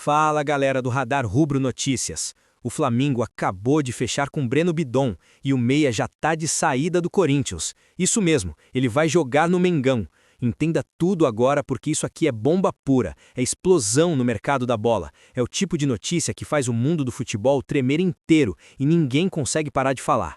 Fala, galera do Radar Rubro Notícias. O Flamengo acabou de fechar com Breno Bidon e o meia já tá de saída do Corinthians. Isso mesmo, ele vai jogar no Mengão. Entenda tudo agora porque isso aqui é bomba pura, é explosão no mercado da bola. É o tipo de notícia que faz o mundo do futebol tremer inteiro e ninguém consegue parar de falar.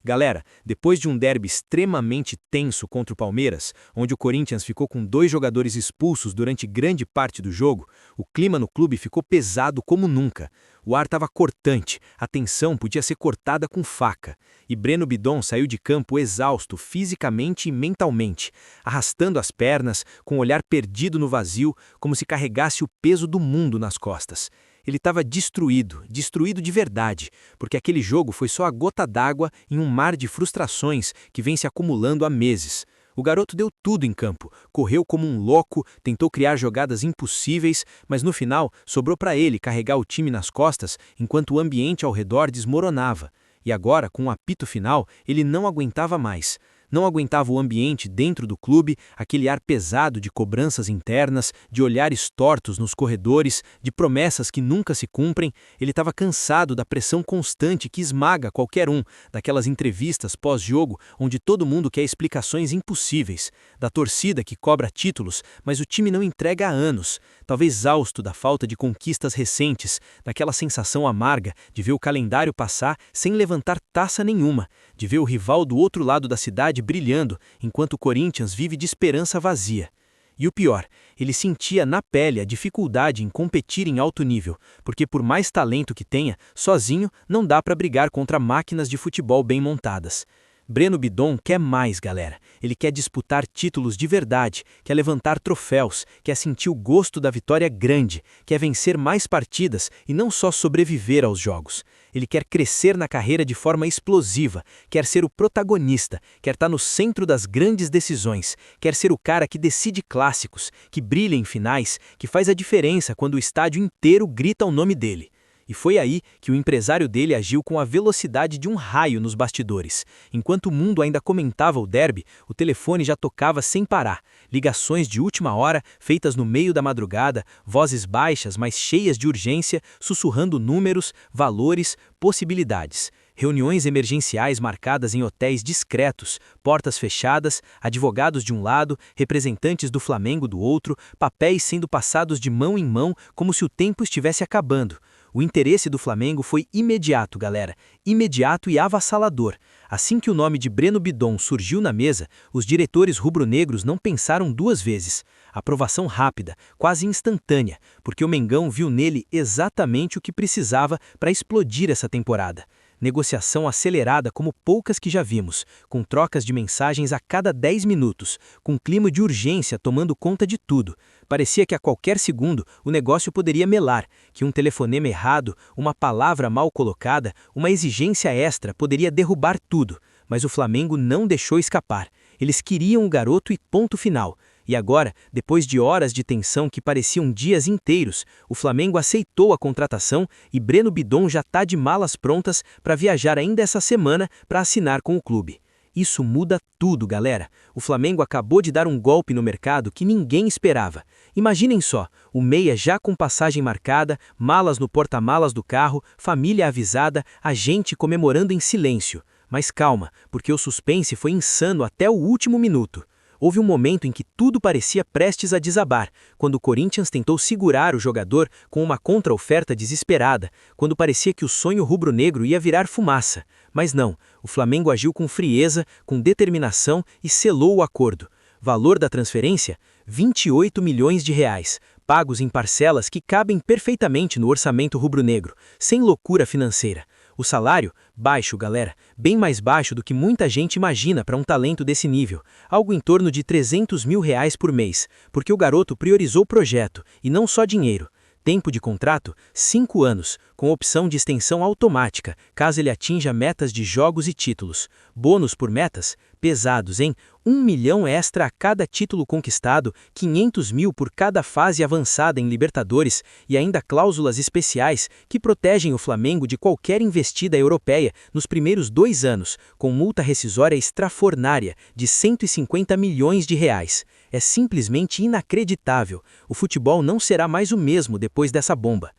Galera, depois de um derby extremamente tenso contra o Palmeiras, onde o Corinthians ficou com 2 jogadores expulsos durante grande parte do jogo, o clima no clube ficou pesado como nunca. O ar estava cortante, a tensão podia ser cortada com faca. E Breno Bidon saiu de campo exausto fisicamente e mentalmente, arrastando as pernas, com o olhar perdido no vazio, como se carregasse o peso do mundo nas costas. Ele estava destruído de verdade, porque aquele jogo foi só a gota d'água em um mar de frustrações que vem se acumulando há meses. O garoto deu tudo em campo, correu como um louco, tentou criar jogadas impossíveis, mas no final sobrou para ele carregar o time nas costas enquanto o ambiente ao redor desmoronava. E agora, com o apito final, ele não aguentava mais. Não aguentava o ambiente dentro do clube, aquele ar pesado de cobranças internas, de olhares tortos nos corredores, de promessas que nunca se cumprem. Ele estava cansado da pressão constante que esmaga qualquer um, daquelas entrevistas pós-jogo onde todo mundo quer explicações impossíveis, da torcida que cobra títulos, mas o time não entrega há anos, talvez exausto da falta de conquistas recentes, daquela sensação amarga de ver o calendário passar sem levantar taça nenhuma, de ver o rival do outro lado da cidade brilhando, enquanto o Corinthians vive de esperança vazia. E o pior, ele sentia na pele a dificuldade em competir em alto nível, porque por mais talento que tenha, sozinho não dá para brigar contra máquinas de futebol bem montadas. Breno Bidon quer mais, galera. Ele quer disputar títulos de verdade, quer levantar troféus, quer sentir o gosto da vitória grande, quer vencer mais partidas e não só sobreviver aos jogos. Ele quer crescer na carreira de forma explosiva, quer ser o protagonista, quer estar no centro das grandes decisões, quer ser o cara que decide clássicos, que brilha em finais, que faz a diferença quando o estádio inteiro grita o nome dele. E foi aí que o empresário dele agiu com a velocidade de um raio nos bastidores. Enquanto o mundo ainda comentava o derby, o telefone já tocava sem parar. Ligações de última hora, feitas no meio da madrugada, vozes baixas, mas cheias de urgência, sussurrando números, valores, possibilidades. Reuniões emergenciais marcadas em hotéis discretos, portas fechadas, advogados de um lado, representantes do Flamengo do outro, papéis sendo passados de mão em mão como se o tempo estivesse acabando. O interesse do Flamengo foi imediato, galera, imediato e avassalador. Assim que o nome de Breno Bidon surgiu na mesa, os diretores rubro-negros não pensaram 2 vezes. Aprovação rápida, quase instantânea, porque o Mengão viu nele exatamente o que precisava para explodir essa temporada. Negociação acelerada como poucas que já vimos, com trocas de mensagens a cada 10 minutos, com clima de urgência tomando conta de tudo. Parecia que a qualquer segundo o negócio poderia melar, que um telefonema errado, uma palavra mal colocada, uma exigência extra poderia derrubar tudo. Mas o Flamengo não deixou escapar. Eles queriam o garoto e ponto final. E agora, depois de horas de tensão que pareciam dias inteiros, o Flamengo aceitou a contratação e Breno Bidon já está de malas prontas para viajar ainda essa semana para assinar com o clube. Isso muda tudo, galera. O Flamengo acabou de dar um golpe no mercado que ninguém esperava. Imaginem só, o meia já com passagem marcada, malas no porta-malas do carro, família avisada, a gente comemorando em silêncio. Mas calma, porque o suspense foi insano até o último minuto. Houve um momento em que tudo parecia prestes a desabar, quando o Corinthians tentou segurar o jogador com uma contra-oferta desesperada, quando parecia que o sonho rubro-negro ia virar fumaça. Mas não, o Flamengo agiu com frieza, com determinação e selou o acordo. Valor da transferência? 28 milhões de reais, pagos em parcelas que cabem perfeitamente no orçamento rubro-negro, sem loucura financeira. O salário? Baixo, galera. Bem mais baixo do que muita gente imagina para um talento desse nível. Algo em torno de 300 mil reais por mês, porque o garoto priorizou o projeto, e não só dinheiro. Tempo de contrato? 5 anos, com opção de extensão automática, caso ele atinja metas de jogos e títulos. Bônus por metas? Pesados, hein? 1 milhão extra a cada título conquistado, 500 mil por cada fase avançada em Libertadores e ainda cláusulas especiais que protegem o Flamengo de qualquer investida europeia nos primeiros 2 anos, com multa rescisória extraordinária de 150 milhões de reais. É simplesmente inacreditável. O futebol não será mais o mesmo depois dessa bomba.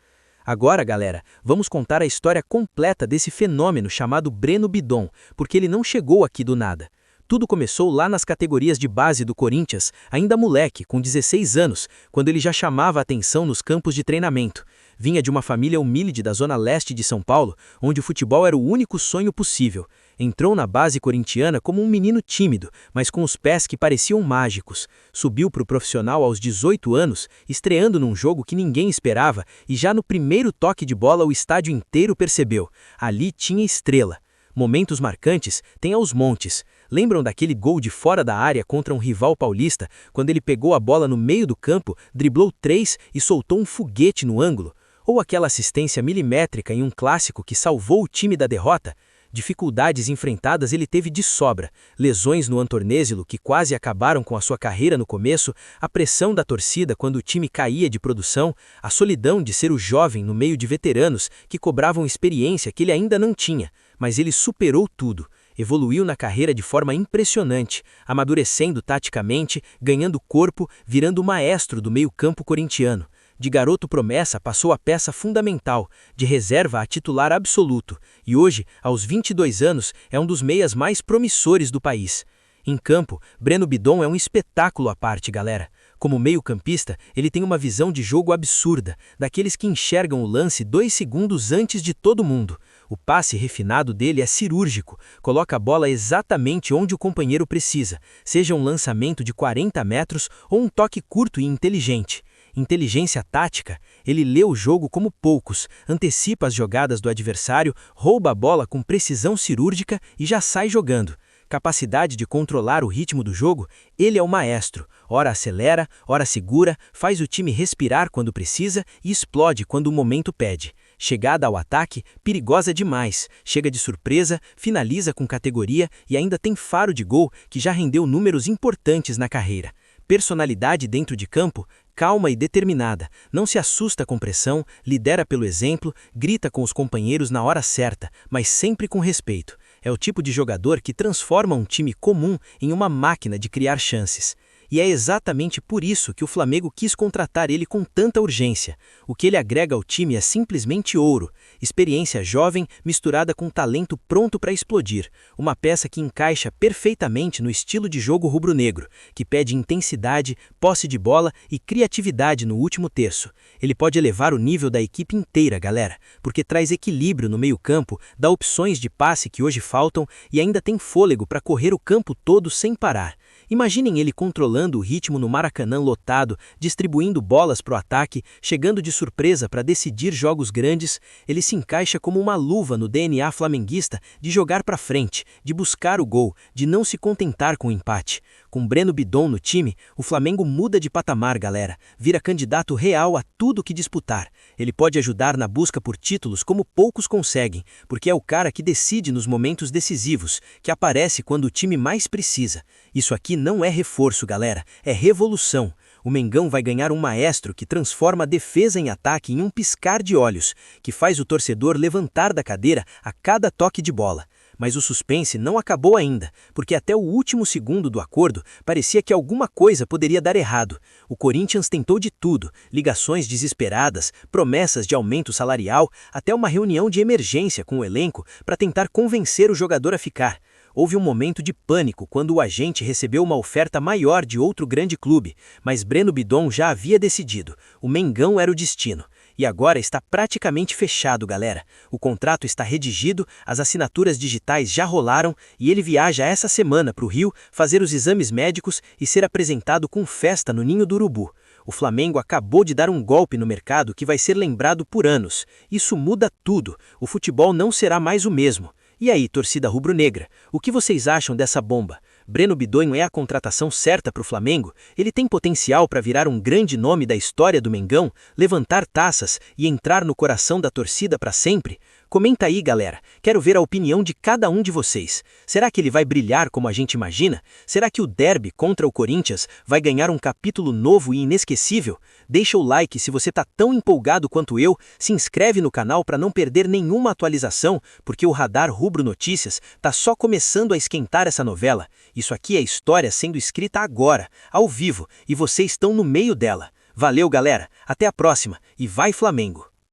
Agora, galera, vamos contar a história completa desse fenômeno chamado Breno Bidon, porque ele não chegou aqui do nada. Tudo começou lá nas categorias de base do Corinthians, ainda moleque, com 16 anos, quando ele já chamava a atenção nos campos de treinamento. Vinha de uma família humilde da zona leste de São Paulo, onde o futebol era o único sonho possível. Entrou na base corintiana como um menino tímido, mas com os pés que pareciam mágicos. Subiu para o profissional aos 18 anos, estreando num jogo que ninguém esperava, e já no primeiro toque de bola o estádio inteiro percebeu. Ali tinha estrela. Momentos marcantes tem aos montes. Lembram daquele gol de fora da área contra um rival paulista, quando ele pegou a bola no meio do campo, driblou 3 e soltou um foguete no ângulo? Ou aquela assistência milimétrica em um clássico que salvou o time da derrota? Dificuldades enfrentadas ele teve de sobra, lesões no antornêsilo que quase acabaram com a sua carreira no começo, a pressão da torcida quando o time caía de produção, a solidão de ser o jovem no meio de veteranos que cobravam experiência que ele ainda não tinha, mas ele superou tudo. Evoluiu na carreira de forma impressionante, amadurecendo taticamente, ganhando corpo, virando o maestro do meio-campo corintiano. De garoto promessa passou a peça fundamental, de reserva a titular absoluto, e hoje, aos 22 anos, é um dos meias mais promissores do país. Em campo, Breno Bidon é um espetáculo à parte, galera. Como meio-campista, ele tem uma visão de jogo absurda, daqueles que enxergam o lance 2 segundos antes de todo mundo. O passe refinado dele é cirúrgico, coloca a bola exatamente onde o companheiro precisa, seja um lançamento de 40 metros ou um toque curto e inteligente. Inteligência tática, ele lê o jogo como poucos, antecipa as jogadas do adversário, rouba a bola com precisão cirúrgica e já sai jogando. Capacidade de controlar o ritmo do jogo, ele é o maestro. Ora acelera, ora segura, faz o time respirar quando precisa e explode quando o momento pede. Chegada ao ataque, perigosa demais, chega de surpresa, finaliza com categoria e ainda tem faro de gol que já rendeu números importantes na carreira. Personalidade dentro de campo, calma e determinada, não se assusta com pressão, lidera pelo exemplo, grita com os companheiros na hora certa, mas sempre com respeito. É o tipo de jogador que transforma um time comum em uma máquina de criar chances. E é exatamente por isso que o Flamengo quis contratar ele com tanta urgência. O que ele agrega ao time é simplesmente ouro. Experiência jovem misturada com talento pronto para explodir. Uma peça que encaixa perfeitamente no estilo de jogo rubro-negro, que pede intensidade, posse de bola e criatividade no último terço. Ele pode elevar o nível da equipe inteira, galera, porque traz equilíbrio no meio-campo, dá opções de passe que hoje faltam e ainda tem fôlego para correr o campo todo sem parar. Imaginem ele controlando o ritmo no Maracanã lotado, distribuindo bolas para o ataque, chegando de surpresa para decidir jogos grandes. Ele se encaixa como uma luva no DNA flamenguista de jogar para frente, de buscar o gol, de não se contentar com o empate. Com Breno Bidon no time, o Flamengo muda de patamar, galera. Vira candidato real a tudo que disputar. Ele pode ajudar na busca por títulos como poucos conseguem, porque é o cara que decide nos momentos decisivos, que aparece quando o time mais precisa. Isso aqui não é reforço, galera, é revolução. O Mengão vai ganhar um maestro que transforma a defesa em ataque em um piscar de olhos, que faz o torcedor levantar da cadeira a cada toque de bola. Mas o suspense não acabou ainda, porque até o último segundo do acordo parecia que alguma coisa poderia dar errado. O Corinthians tentou de tudo, ligações desesperadas, promessas de aumento salarial, até uma reunião de emergência com o elenco para tentar convencer o jogador a ficar. Houve um momento de pânico quando o agente recebeu uma oferta maior de outro grande clube, mas Breno Bidon já havia decidido. O Mengão era o destino. E agora está praticamente fechado, galera. O contrato está redigido, as assinaturas digitais já rolaram e ele viaja essa semana para o Rio fazer os exames médicos e ser apresentado com festa no Ninho do Urubu. O Flamengo acabou de dar um golpe no mercado que vai ser lembrado por anos. Isso muda tudo. O futebol não será mais o mesmo. E aí, torcida rubro-negra, o que vocês acham dessa bomba? Breno Bidon é a contratação certa para o Flamengo? Ele tem potencial para virar um grande nome da história do Mengão, levantar taças e entrar no coração da torcida para sempre? Comenta aí, galera. Quero ver a opinião de cada um de vocês. Será que ele vai brilhar como a gente imagina? Será que o derby contra o Corinthians vai ganhar um capítulo novo e inesquecível? Deixa o like se você tá tão empolgado quanto eu, se inscreve no canal para não perder nenhuma atualização, porque o Radar Rubro Notícias tá só começando a esquentar essa novela. Isso aqui é história sendo escrita agora, ao vivo, e vocês estão no meio dela. Valeu, galera, até a próxima, e vai Flamengo!